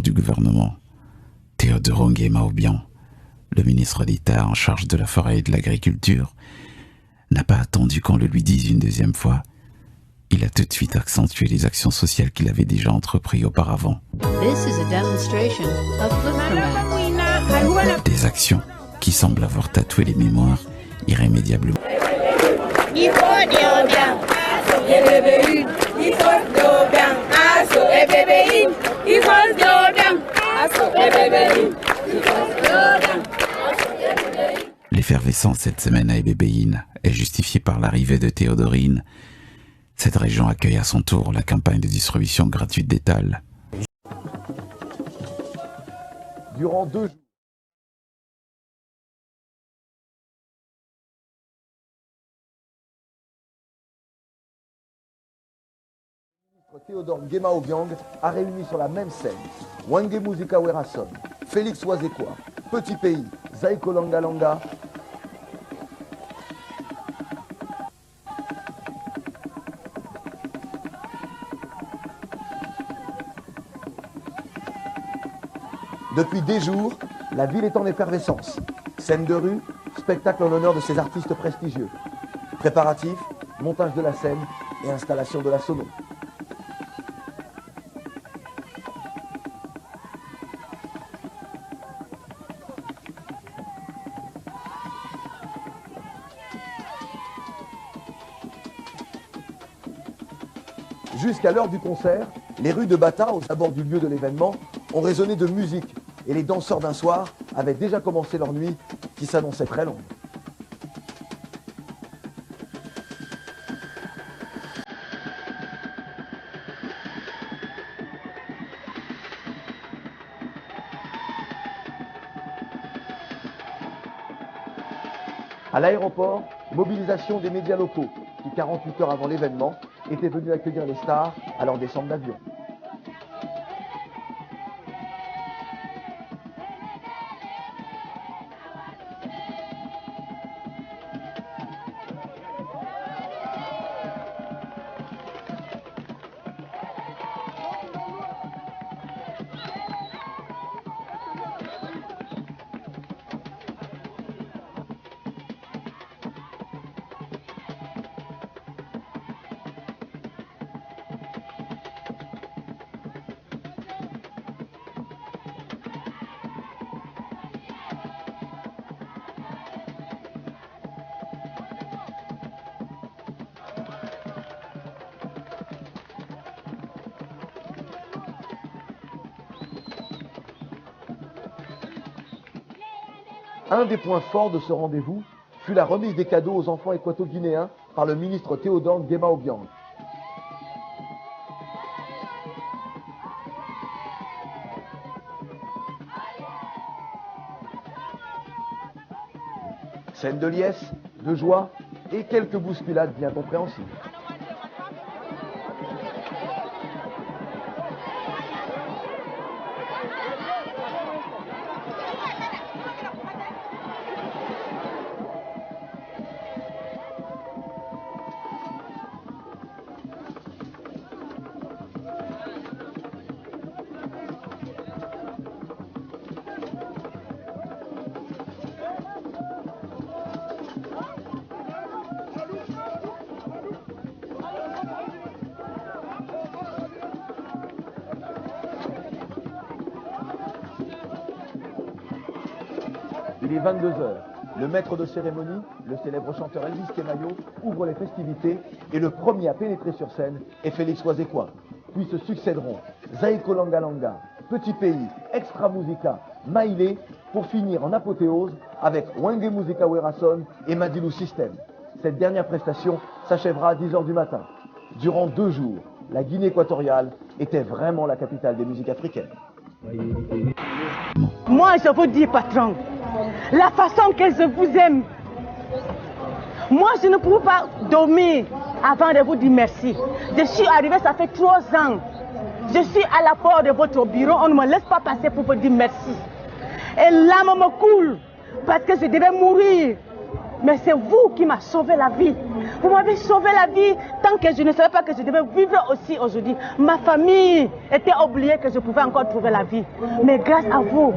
Du gouvernement, Théodore Nguema Obiang, le ministre d'État en charge de la forêt et de l'agriculture, n'a pas attendu qu'on le lui dise une deuxième fois. Il a tout de suite accentué les actions sociales qu'il avait déjà entreprises auparavant. Des actions qui semblent avoir tatoué les mémoires irrémédiablement. L'effervescence cette semaine à Ebébéine est justifiée par l'arrivée de Théodorine. Cette région accueille à son tour la campagne de distribution gratuite d'étal. Durant 2 jours, Théodore Nguema Obiang a réuni sur la même scène Wangé Musika Werason, Félix Wazekwa, Petit Pays, Zaïko Langa Langa, Depuis des jours, la ville est en effervescence. Scène de rue, spectacle en l'honneur de ces artistes prestigieux. Préparatifs, montage de la scène et installation de la sono. Jusqu'à l'heure du concert, les rues de Bata, aux abords du lieu de l'événement, ont résonné de musique et les danseurs d'un soir avaient déjà commencé leur nuit qui s'annonçait très longue. À l'aéroport, mobilisation des médias locaux qui, 48 heures avant l'événement, étaient venus accueillir les stars à leur descente d'avion. Un des points forts de ce rendez-vous fut la remise des cadeaux aux enfants équato-guinéens par le ministre Théodore Nguema Obiang. Scène de liesse, de joie et quelques bousculades bien compréhensibles. Il est 22 h. Le maître de cérémonie, le célèbre chanteur Elvis Kemayo, ouvre les festivités et le premier à pénétrer sur scène est Félix Wazekwa. Puis se succéderont Zaïko Langa Langa, Petit Pays, Extra Musica, Maïlé, pour finir en apothéose avec Wangé Musika Werason et Madilou System. Cette dernière prestation s'achèvera à 10 h du matin. Durant 2 jours, la Guinée équatoriale était vraiment la capitale des musiques africaines. Moi, je vous dis, patron, la façon que je vous aime, moi, je ne peux pas dormir avant de vous dire merci. Je suis arrivée, ça fait 3 ans. Je suis à la porte de votre bureau, on ne me laisse pas passer pour vous dire merci. Et l'âme me coule parce que je devais mourir. Mais c'est vous qui m'avez sauvé la vie. Vous m'avez sauvé la vie tant que je ne savais pas que je devais vivre aussi aujourd'hui. Ma famille était oubliée que je pouvais encore trouver la vie. Mais grâce à vous,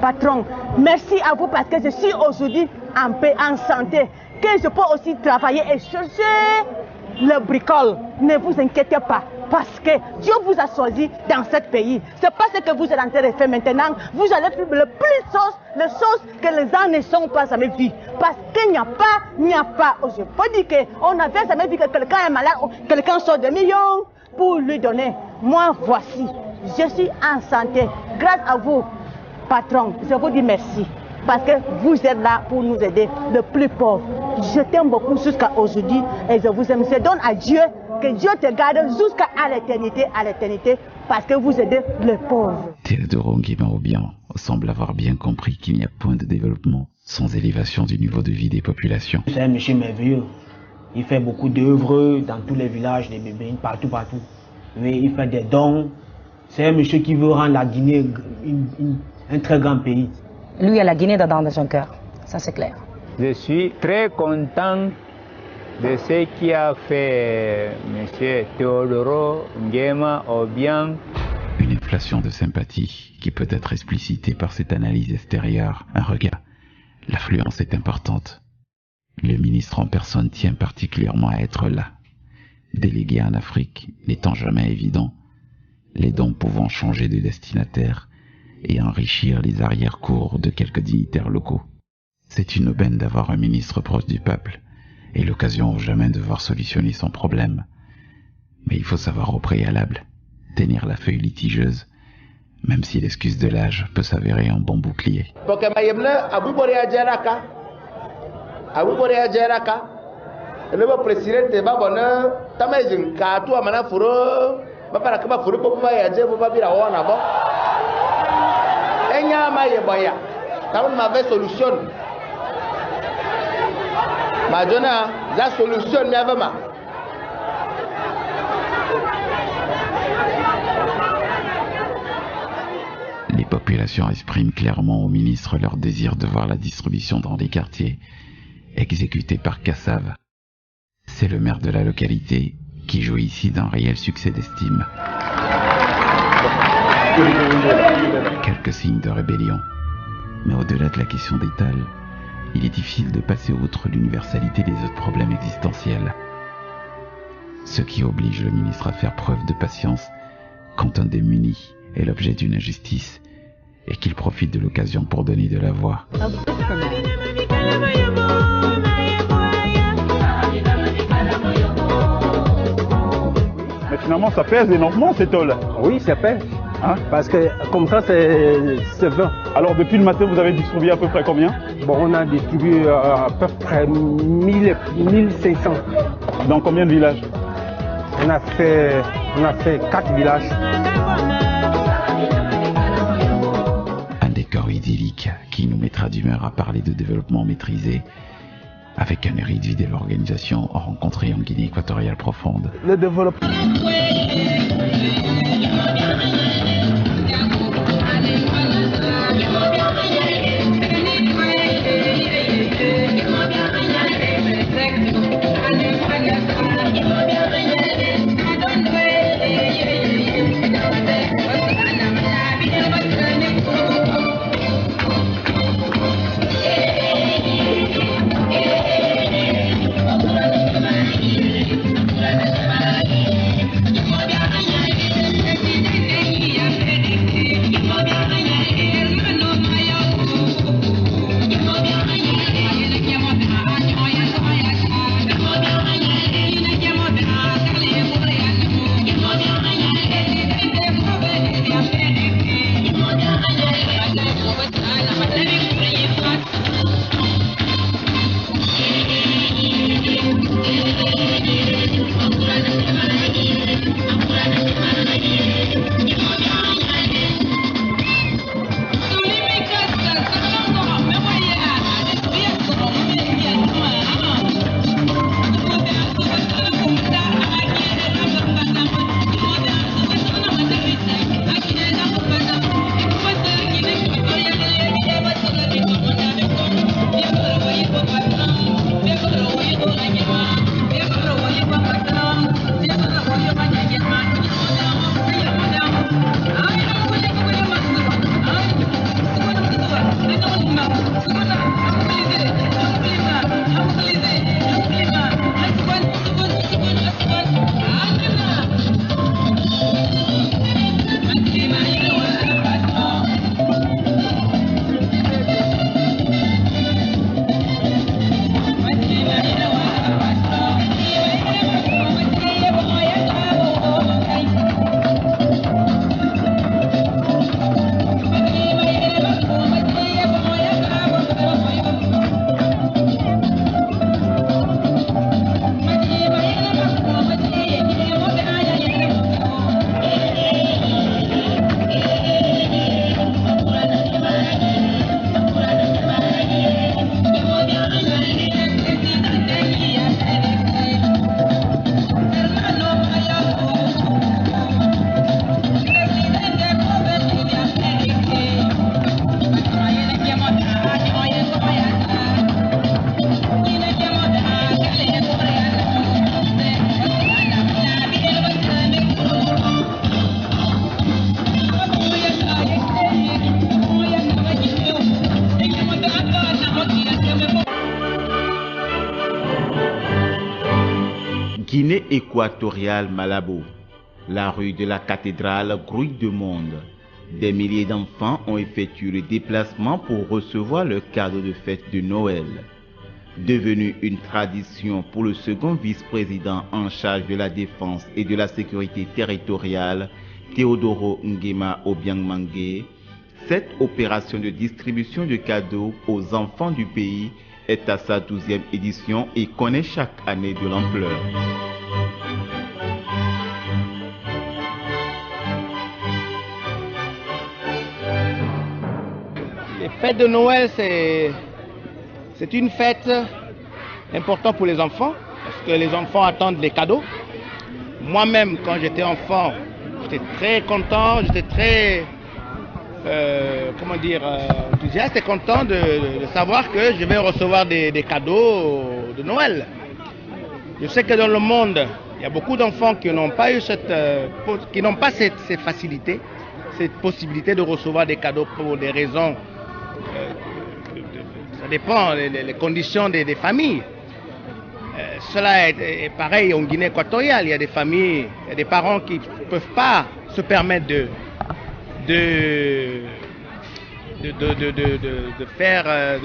patron, merci à vous parce que je suis aujourd'hui en paix, en santé, que je peux aussi travailler et chercher le bricole. Ne vous inquiétez pas. Parce que Dieu vous a choisi dans ce pays. C'est pas ce que vous êtes en train de faire maintenant. Vous allez faire le plus les choses que les gens ne sont pas jamais vues. Parce qu'il n'y a pas. Je peux dire qu'on n'avait jamais vu que quelqu'un est malade, quelqu'un sort de millions pour lui donner. Moi, voici, je suis en santé. Grâce à vous, patron, je vous dis merci. Parce que vous êtes là pour nous aider, le plus pauvre. Je t'aime beaucoup jusqu'à aujourd'hui et je vous aime. Je donne à Dieu que Dieu te garde jusqu'à l'éternité, parce que vous aidez les pauvres. Théodore Nguema semble avoir bien compris qu'il n'y a point de développement sans élévation du niveau de vie des populations. C'est un monsieur merveilleux. Il fait beaucoup d'œuvres dans tous les villages des bébés, partout. Oui, il fait des dons. C'est un monsieur qui veut rendre la Guinée un très grand pays. Lui a la Guinée dans son cœur, ça c'est clair. Je suis très content de ce qu'a fait M. Théodore Nguema Obiang. Une inflation de sympathie qui peut être explicitée par cette analyse extérieure. Un regard. L'affluence est importante. Le ministre en personne tient particulièrement à être là. Délégué en Afrique n'étant jamais évident, les dons pouvant changer de destinataire et enrichir les arrière-cours de quelques dignitaires locaux. C'est une aubaine d'avoir un ministre proche du peuple et l'occasion jamais de voir solutionner son problème. Mais il faut savoir au préalable tenir la feuille litigeuse, même si l'excuse de l'âge peut s'avérer un bon bouclier. Les populations expriment clairement au ministre leur désir de voir la distribution dans les quartiers exécutée par Kassav. C'est le maire de la localité qui jouit ici d'un réel succès d'estime. Quelques signes de rébellion. Mais au-delà de la question d'étal, il est difficile de passer outre l'universalité des autres problèmes existentiels. Ce qui oblige le ministre à faire preuve de patience quand un démuni est l'objet d'une injustice et qu'il profite de l'occasion pour donner de la voix. Mais finalement, ça pèse énormément ces tôles. Oui, ça pèse. Hein? Parce que comme ça, c'est 20. Alors depuis le matin, vous avez distribué à peu près combien? Bon, on a distribué à peu près 1500. Dans combien de villages? On a fait 4 villages. Un décor idyllique qui nous mettra d'humeur à parler de développement maîtrisé, avec un individu de l'organisation rencontré en Guinée équatoriale profonde. Le développement. Guinée équatoriale, Malabo. La rue de la cathédrale grouille de monde. Des milliers d'enfants ont effectué le déplacement pour recevoir leur cadeau de fête de Noël. Devenu une tradition pour le second vice-président en charge de la défense et de la sécurité territoriale, Théodoro Nguema Obiang-Mangué, cette opération de distribution de cadeaux aux enfants du pays est à sa 12e édition et connaît chaque année de l'ampleur. Les fêtes de Noël, c'est une fête importante pour les enfants, parce que les enfants attendent les cadeaux. Moi-même, quand j'étais enfant, j'étais très content, j'étais très enthousiaste et content de savoir que je vais recevoir des cadeaux de Noël. Je sais que dans le monde, il y a beaucoup d'enfants qui n'ont pas eu ces facilités, cette possibilité de recevoir des cadeaux pour des raisons. Ça dépend les conditions des familles. Cela est pareil en Guinée équatoriale. Il y a des familles, il y a des parents qui ne peuvent pas se permettre de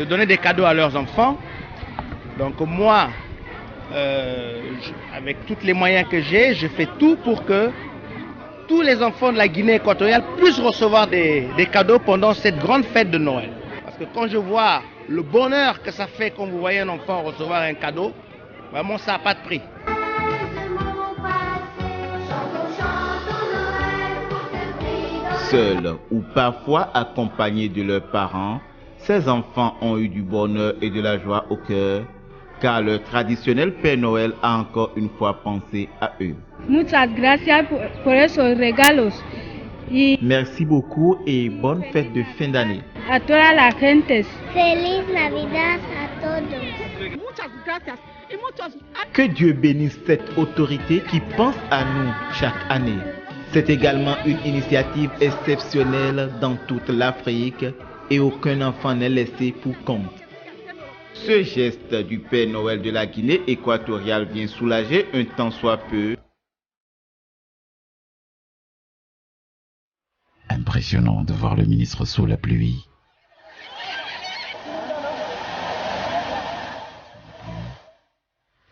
donner des cadeaux à leurs enfants. Donc moi, avec tous les moyens que j'ai, je fais tout pour que tous les enfants de la Guinée équatoriale puissent recevoir des cadeaux pendant cette grande fête de Noël. Parce que quand je vois le bonheur que ça fait quand vous voyez un enfant recevoir un cadeau, vraiment ça n'a pas de prix. Seuls ou parfois accompagnés de leurs parents, ces enfants ont eu du bonheur et de la joie au cœur, car leur traditionnel Père Noël a encore une fois pensé à eux. Muchas gracias por esos regalos. Merci beaucoup et bonne fête de fin d'année. A toda la gente. Feliz Navidad a todos. Muchas gracias. Que Dieu bénisse cette autorité qui pense à nous chaque année. C'est également une initiative exceptionnelle dans toute l'Afrique et aucun enfant n'est laissé pour compte. Ce geste du Père Noël de la Guinée équatoriale vient soulager un tant soit peu. Impressionnant de voir le ministre sous la pluie.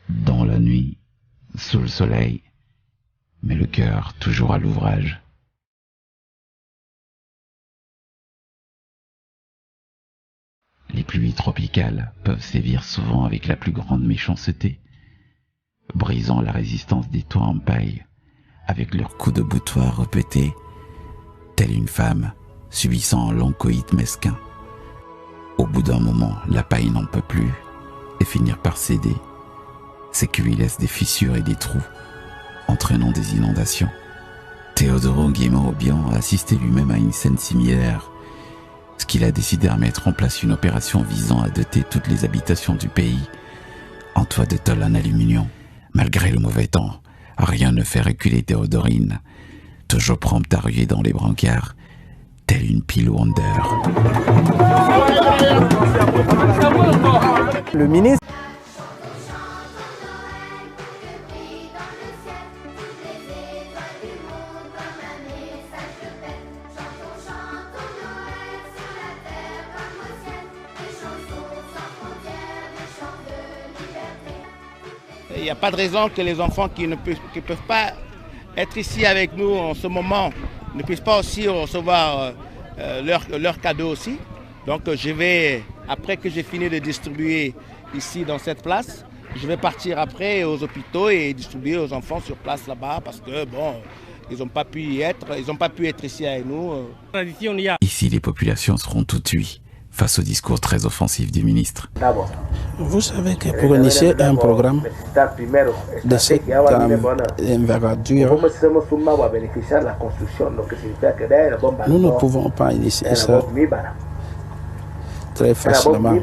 Dans la nuit, sous le soleil, mais le cœur toujours à l'ouvrage. Les pluies tropicales peuvent sévir souvent avec la plus grande méchanceté, brisant la résistance des toits en paille, avec leurs coups de boutoir répétés, telle une femme subissant un long coït mesquin. Au bout d'un moment, la paille n'en peut plus et finir par céder. Ces cuits laissent des fissures et des trous, entraînant des inondations. Théodoro Nguema Obiang a assisté lui-même à une scène similaire, ce qu'il a décidé à mettre en place une opération visant à doter toutes les habitations du pays en toit de tôle en aluminium. Malgré le mauvais temps, rien ne fait reculer Théodorine, toujours prompte à ruer dans les brancards, telle une pile Wonder. Le ministre il n'y a pas de raison que les enfants qui ne peuvent pas être ici avec nous en ce moment ne puissent pas aussi recevoir leurs cadeaux aussi. Donc je vais, après que j'ai fini de distribuer ici dans cette place, je vais partir après aux hôpitaux et distribuer aux enfants sur place là-bas parce que bon, ils n'ont pas pu y être, ils n'ont pas pu être ici avec nous. Ici, les populations seront toutes huies face au discours très offensif du ministre. Vous savez que pour initier un programme de cette envergure, nous ne pouvons pas initier ça très facilement.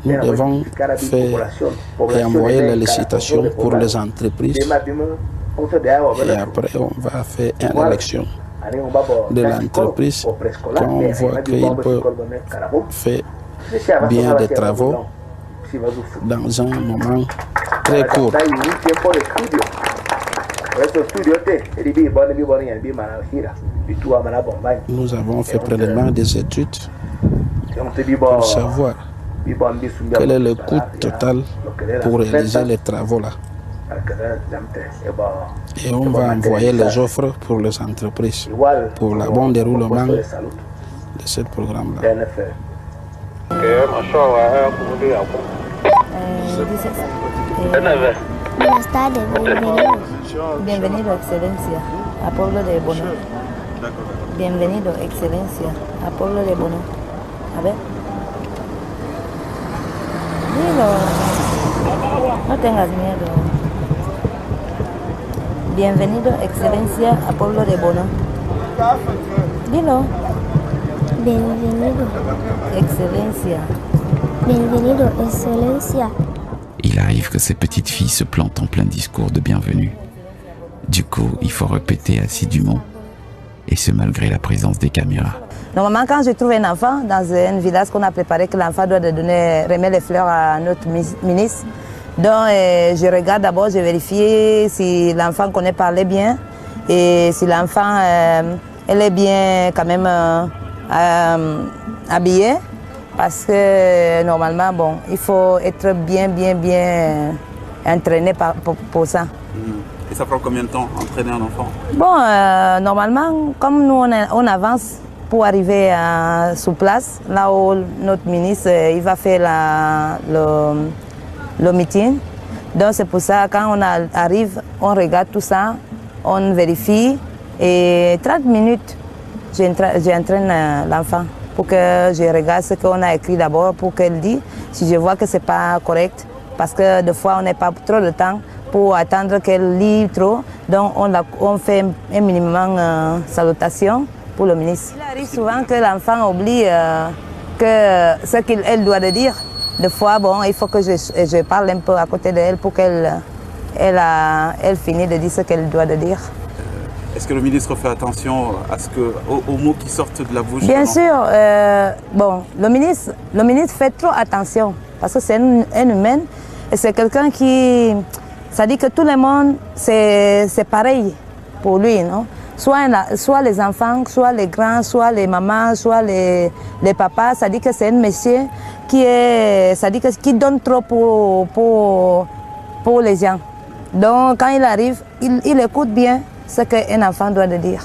Nous devons faire et envoyer les licitations pour les entreprises et après on va faire une élection de l'entreprise. Quand on voit qu'il peut faire bien des travaux dans un moment très court. Nous avons fait préliminairement des études pour savoir quel est le coût total pour réaliser les travaux là. Et on va envoyer les offres pour les entreprises pour le bon déroulement de ce programme-là. Buenas tardes, Bienvenido, Excelencia, a Pueblo de Bono. Bienvenido, Excelencia, a Pueblo de Bono. A ver. Dilo. No tengas miedo. Bienvenido, Excelencia, a Pueblo de Bono. Dilo. Bienvenido. Excelencia. Bienvenido, Excelencia. Il arrive que ces petites filles se plantent en plein discours de bienvenue. Du coup, il faut répéter assidûment, et ce malgré la présence des caméras. Normalement, quand je trouve un enfant dans un village qu'on a préparé, que l'enfant doit remettre les fleurs à notre ministre, donc je regarde d'abord, je vérifie si l'enfant connaît parler bien et si l'enfant elle est bien quand même habillée. Parce que normalement, bon, il faut être bien entraîné pour ça. Et ça prend combien de temps, entraîner un enfant? Bon, normalement, comme nous on avance pour arriver sur place, là où notre ministre il va faire le meeting. Donc c'est pour ça, quand on arrive, on regarde tout ça, on vérifie. Et 30 minutes, j'entraîne l'enfant. Pour que je regarde ce qu'on a écrit d'abord, pour qu'elle dise si je vois que ce n'est pas correct. Parce que des fois, on n'a pas trop de temps pour attendre qu'elle lit trop. Donc, on fait un minimum salutation pour le ministre. Il arrive souvent que l'enfant oublie que ce qu'elle doit dire. Des fois, bon, il faut que je parle un peu à côté d'elle pour qu'elle finisse de dire ce qu'elle doit dire. Est-ce que le ministre fait attention aux mots qui sortent de la bouche? Bien sûr. Bon, le ministre fait trop attention parce que c'est un humain et c'est quelqu'un qui... Ça dit que tout le monde, c'est pareil pour lui, non? Soit les enfants, soit les grands, soit les mamans, soit les papas. Ça dit que c'est un monsieur qui donne trop pour les gens. Donc, quand il arrive, il écoute bien ce qu'un enfant doit dire.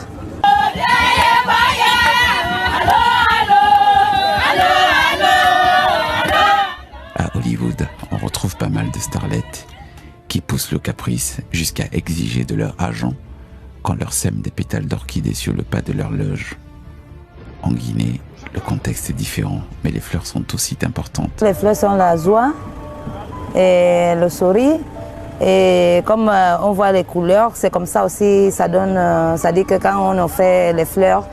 À Hollywood, on retrouve pas mal de starlettes qui poussent le caprice jusqu'à exiger de leur agent qu'on leur sème des pétales d'orchidées sur le pas de leur loge. En Guinée, le contexte est différent, mais les fleurs sont aussi importantes. Les fleurs sont la joie et le sourire. Et comme on voit les couleurs, c'est comme ça aussi, ça dit que quand on fait les fleurs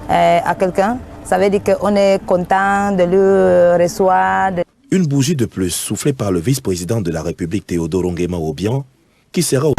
à quelqu'un, ça veut dire qu'on est content de le recevoir. Une bougie de plus soufflée par le vice-président de la République Théodore Nguema Obiang, qui sera au...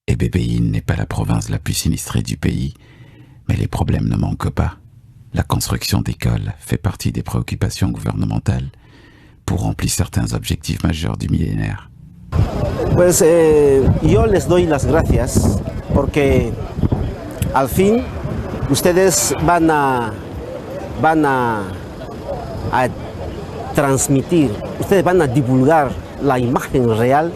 Et Bébéine n'est pas la province la plus sinistrée du pays, mais les problèmes ne manquent pas. La construction d'écoles fait partie des préoccupations gouvernementales pour remplir certains objectifs majeurs du millénaire. Pues yo les doy las gracias porque al fin ustedes van a transmitir, ustedes van a divulgar la imagen real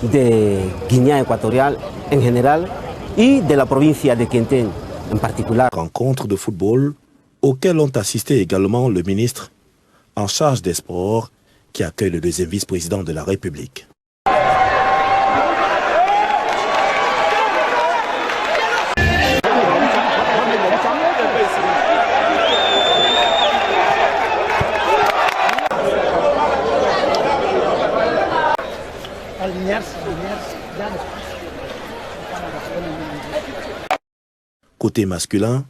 de Guinea Ecuatorial en general y de la provincia de Quintén en particular. Rencontre de football auquel ont assisté également le ministre en charge des sports qui accueille le deuxième vice-président de la République. Côté masculin,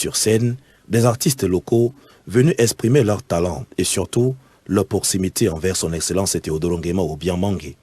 sur scène, des artistes locaux venus exprimer leur talent et surtout leur proximité envers son Excellence Théodore Nguema Obiang Mangué.